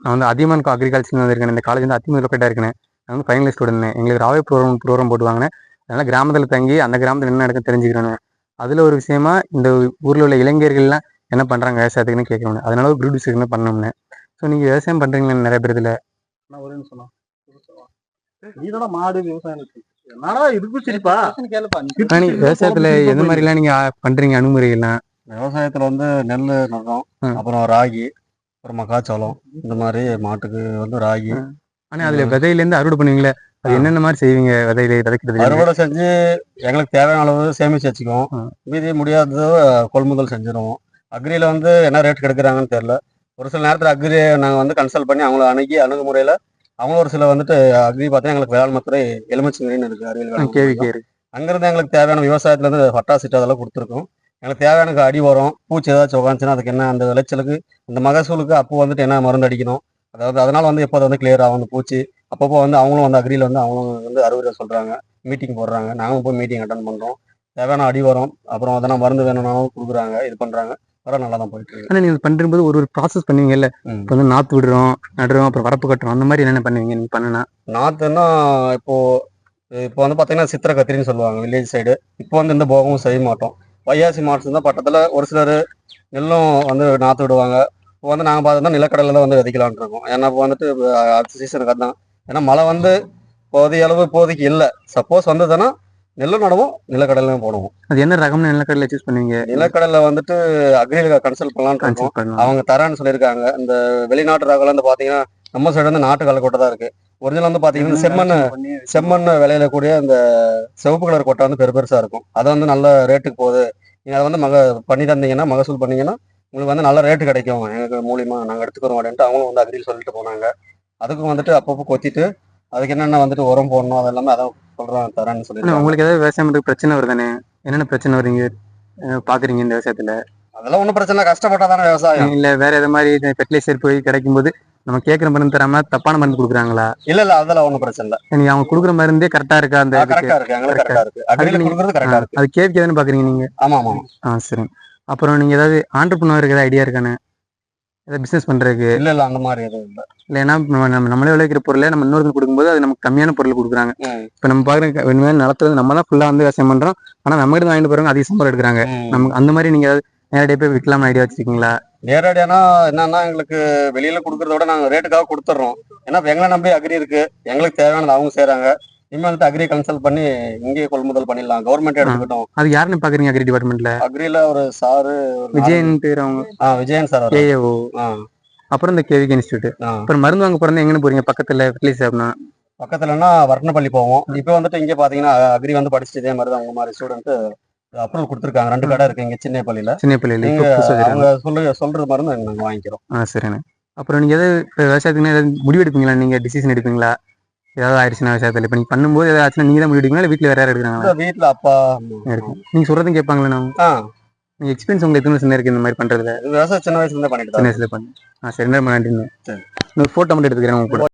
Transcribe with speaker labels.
Speaker 1: நான் வந்து அதியமான் அக்ரிகல்ச்சர் வந்திருக்கேன். இந்த காலேஜ் வந்து அதியமான் லொக்கேட்டாக இருக்கேன். நான் வந்து ஃபைனல் ஸ்டூடெண்ட். எங்களுக்கு ராவே ப்ரோக்ராம் போட்டுவாங்க. அதனால் கிராமத்தில் தங்கி அந்த கிராமத்தில் என்ன நடக்குன்னு தெரிஞ்சுக்கிறேன். அதில் ஒரு விஷயமா இந்த ஊரில் உள்ள இளைஞர்கள்லாம் என்ன பண்ணுறாங்க விவசாயத்துக்குன்னு கேட்கணும். அதனால ஒரு குரூப் டிஸ்கஷன் பண்ணணும்னு. ஸோ நீங்கள் விவசாயம் பண்ணுறீங்களா நிறைய பேர் இதில்?
Speaker 2: நான் ஒரு நிமிஷம் நீதான மாடு விவசாயம் என்னடா இதுக்கு சரிப்பா கேளுப்பா.
Speaker 1: விவசாயத்தில் எந்த மாதிரிலாம் நீங்கள் பண்ணுறீங்க அணுகுமுறைகள்லாம்?
Speaker 2: விவசாயத்தில் வந்து நெல் நடுறோம், அப்புறம் ராகி, அப்புறம் மக்காச்சோளம், இந்த மாதிரி மாட்டுக்கு வந்து ராகி.
Speaker 1: ஆனால் அதில் விதையிலேருந்து அறுவடை பண்ணுவீங்களே, அது என்னென்ன மாதிரி செய்வீங்க? விதையில விதைக்கிறது
Speaker 2: அறுவடை செஞ்சு எங்களுக்கு தேவையான அளவு சேமிச்சு வச்சுக்குவோம். மீதி முடியாதது கொள்முதல் செஞ்சிருவோம். அக்ரியில் வந்து என்ன ரேட் கிடைக்கிறாங்கன்னு தெரியல. ஒரு சில நேரத்தில் அக்ரி நாங்கள் வந்து கன்சல்ட் பண்ணி அவங்கள அணுகுமுறையில் அவங்களும் ஒரு சில வந்துட்டு அக்ரி பார்த்தா எங்களுக்கு வேளாண்மை துறை எலுமிச்சங்கரின்னு இருக்குது அறிவியல்
Speaker 1: கேள்வி.
Speaker 2: அங்கேருந்து எங்களுக்கு தேவையான விவசாயத்துலேருந்து பட்டாசிட்டு அதெல்லாம் கொடுத்துருக்கோம். எங்களுக்கு தேவையான அடி வரும், பூச்சி ஏதாச்சும் உட்காந்துச்சுன்னா அதுக்கு என்ன அந்த விளைச்சலுக்கு இந்த மகசூலுக்கு அப்போ வந்துட்டு என்ன மருந்து அடிக்கணும், அதாவது அதனால் வந்து எப்போ வந்து கிளியர் ஆகும் அந்த பூச்சி. அப்பப்போ வந்து அவங்களும் வந்து அக்ரியில் வந்து அவங்களும் வந்து அறிவுரை சொல்கிறாங்க, மீட்டிங் போடுறாங்க, நாங்களும் போய் மீட்டிங் அட்டன் பண்ணுறோம். தேவையான அடி வரும், அப்புறம் அதெல்லாம் மருந்து வேணும்னாலும் கொடுக்குறாங்க, இது பண்ணுறாங்க. வர நல்லா தான் போயிட்டு இருக்கு.
Speaker 1: ஆனால் நீங்கள் பண்ணும்போது ஒரு ப்ராசஸ் பண்ணுவீங்கல்ல, இப்போ வந்து நாற்று விடுறோம், நடுறோம், அப்புறம் வரப்பு கட்டுறோம், அந்த மாதிரி என்னென்ன பண்ணுவீங்க நீங்கள் பண்ணுனா?
Speaker 2: நாற்றுன்னா இப்போ வந்து பார்த்தீங்கன்னா சித்திரை கத்திரின்னு சொல்லுவாங்க வில்லேஜ் சைடு. இப்போ வந்து இந்த போகமும் செய்ய மாட்டோம். வைகாசி மாதம் தான் பட்டத்தில் ஒரு சிலர் நெல்லும் வந்து நாற்று விடுவாங்க. இப்போ வந்து நாங்கள் பார்த்தோம்னா நிலக்கடலை தான் வந்து விதைக்கலான் இருக்கோம். ஏன்னா இப்போ வந்துட்டு அடுத்த சீசனுக்கு அதுதான். ஏன்னா மழை வந்து போதிய அளவு இப்போதைக்கு இல்லை. சப்போஸ் வந்ததுன்னா நெல்லும் நடுவோம், நிலக்கடலையும் போடுவோம்.
Speaker 1: அது என்ன ரகம்னு நிலக்கடலை சூஸ் பண்ணுவீங்க?
Speaker 2: நிலக்கடலை வந்துட்டு அக்ரியில் கன்சல்ட் பண்ணலான்னு அவங்க தரேன்னு சொல்லியிருக்காங்க. இந்த வெளிநாட்டு ரகம் வந்து பார்த்தீங்கன்னா நம்ம சைடு வந்து நாட்டு கலக்கொட்டை தான் இருக்கு. ஒரிஜினல் வந்து பார்த்தீங்கன்னா செம்மண் விளையில கூடிய இந்த சிவப்பு கலர் கொட்டை வந்து பெருசா இருக்கும். அதை வந்து நல்ல ரேட்டுக்கு போகுது. நீங்கள் அதை வந்து பண்ணி தந்தீங்கன்னா மகசூல் பண்ணீங்கன்னா உங்களுக்கு வந்து நல்ல ரேட்டு கிடைக்கும், எங்களுக்கு மூலியமா நாங்கள் எடுத்துக்கிறோம் அப்படின்ட்டு அவங்களும் வந்து அக்ரியில் சொல்லிட்டு போனாங்க. அதுக்கும் வந்துட்டு அப்பப்போ கொத்திட்டு அதுக்கு என்னென்ன வந்துட்டு உரம் போடணும் அதெல்லாமே அதான் சொல்கிறோம் தரேன்னு சொல்லி.
Speaker 1: உங்களுக்கு ஏதாவது விவசாயம் பண்ணுறது பிரச்சனை வருதானே? என்னென்ன பிரச்சனை வருங்க பார்க்குறீங்க இந்த விவசாயத்தில்?
Speaker 2: அதெல்லாம் ஒன்றும் பிரச்சனை இல்லை, கஷ்டப்பட்டா தானே விவசாயம்.
Speaker 1: இல்லை வேற எது மாதிரி ஃபெர்டிலைசர் போய் கிடைக்கும்போது நம்ம கேட்குற மருந்து தராம தப்பான மருந்து கொடுக்குறாங்களா?
Speaker 2: இல்ல அதெல்லாம் ஒன்றும் பிரச்சனை இல்லை.
Speaker 1: நீங்க அவங்க கொடுக்குற மருந்தே கரெக்டா இருக்கா? அந்த
Speaker 2: கரெக்டா இருக்கு, எங்களுக்கு கரெக்டா இருக்கு. அக்ரியில் கொடுக்குறது கரெக்டா இருக்கு.
Speaker 1: அது கேட்க எதுன்னு பாக்குறீங்க நீங்க?
Speaker 2: ஆமா ஆமா.
Speaker 1: சரி. அப்புறம் நீங்க ஏதாவது ஆண்டர்பிரினர் ஏதாவது ஐடியா இருக்கானே ஏதாவது பிசினஸ் பண்றதுக்கு?
Speaker 2: இல்ல அந்த மாதிரி எதுவும் இல்லை.
Speaker 1: இல்லைன்னா நம்மளே விளைவிக்கிற பொருளை நம்ம இன்னொருக்கு கொடுக்கும்போது அது நமக்கு கம்மியான பொருள் கொடுக்குறாங்க. இப்போ நம்ம பாக்குற நிலத்துல நம்ம தான் ஃபுல்லா வந்து விவசாயம் பண்றோம், ஆனா நம்ம கிட்ட வாங்கிட்டு போறாங்க அதிக சம்பளம் எடுக்கிறாங்க. நமக்கு அந்த மாதிரி நீங்க நேரடியாக போய் விற்கலாம்னு ஐடியா வச்சிருக்கீங்களா?
Speaker 2: நேரடியானா என்னன்னா எங்களுக்கு வெளியில கொடுக்கறத விட நாங்கள் ரேட்டுக்காக கொடுத்துட்றோம். ஏன்னா எங்களை நம்பி அக்ரி இருக்கு, எங்களுக்கு தேவையானது அவங்க செய்யறாங்க. இனிமே வந்துட்டு அக்ரி கன்சல்ட் பண்ணி இங்கேயே கொள்முதல் பண்ணிடலாம், கவர்மெண்ட் எடுத்துக்கிட்டோம்.
Speaker 1: அது யாருன்னு பாக்குறீங்க அக்ரி டிபார்ட்மெண்ட்ல?
Speaker 2: அக்ரில ஒரு சாரு
Speaker 1: விஜயன் பேர் அவங்க.
Speaker 2: விஜயன் சார்.
Speaker 1: ஏஓ. அப்புறம் இந்த கேவிகே இன்ஸ்டியூட். அப்புறம் மருந்து வாங்க போறது எங்கன்னு போறீங்க? பக்கத்துல ஃபெர்டிலைசர்னா
Speaker 2: பக்கத்துலன்னா வர்ணப்பள்ளி போவோம். இப்போ வந்துட்டு இங்கே பாத்தீங்கன்னா அக்ரி வந்து படிச்சுட்டு இதே மாதிரி தான் உங்க மாதிரி ஸ்டூடெண்ட் அப்ரூவல் கொடுத்துருக்காங்க. 2 கடை இருக்கு இங்க சின்னப்பள்ளியில. அவங்க சொல்றது மாதிரி தான் நாங்க வாங்கிக்கிறோம்.
Speaker 1: சரிண்ணே. அப்புறம் நீங்க ஏதாவது விவசாயத்துக்கு ஏதாவது முடிவு எடுப்பீங்களா? நீங்க டிசிஷன் எடுப்பீங்களா? ஏதாவது ஆயிடுச்சுன்னா விவசாயத்துல இப்ப நீங்க பண்ணும்போது ஏதாவது ஆச்சுன்னா நீங்க தான் முடிவு எடுப்பீங்களா? வீட்டுல வேற யாரும் எடுக்கிறாங்களா?
Speaker 2: வீட்டுல அப்பா
Speaker 1: இருக்கும். நீங்க சொல்றதும் கேட்பாங்களா? நீங்க எக்ஸ்பீரியன்ஸ் உங்களுக்கு எத்தனை வருஷம் இருக்கு இந்த மாதிரி பண்றதுல?
Speaker 2: விவசாயம் சின்ன வயசுல இருந்து பண்ணிட்டு.
Speaker 1: சின்ன வயசுல பண்ணி. சரி, ரொம்ப நன்றிண்ணே. இன்னொரு போட்டோ மட்டும் எடுத்துக்கிறேன் உங்க கூட.